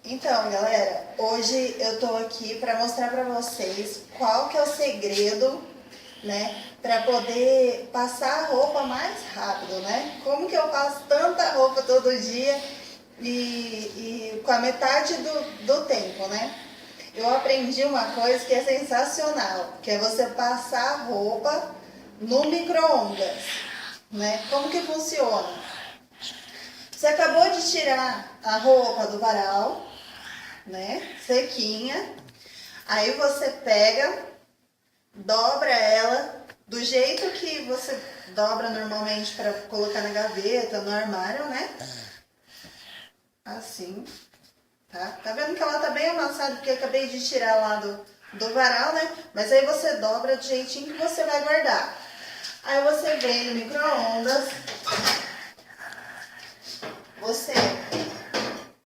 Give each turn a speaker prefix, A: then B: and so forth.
A: Então, galera, hoje eu tô aqui para mostrar para vocês qual que é o segredo, né, para poder passar a roupa mais rápido, né? Como que eu passo tanta roupa todo dia e com a metade do tempo, né? Eu aprendi uma coisa que é sensacional, que é você passar a roupa no micro-ondas, né? Como que funciona? Você acabou de tirar a roupa do varal, né, sequinha, aí você pega, dobra ela do jeito que você dobra normalmente para colocar na gaveta, no armário, né, assim, tá vendo que ela tá bem amassada porque eu acabei de tirar lá do varal, né, mas aí você dobra do jeitinho que você vai guardar. Aí você vem no micro-ondas, você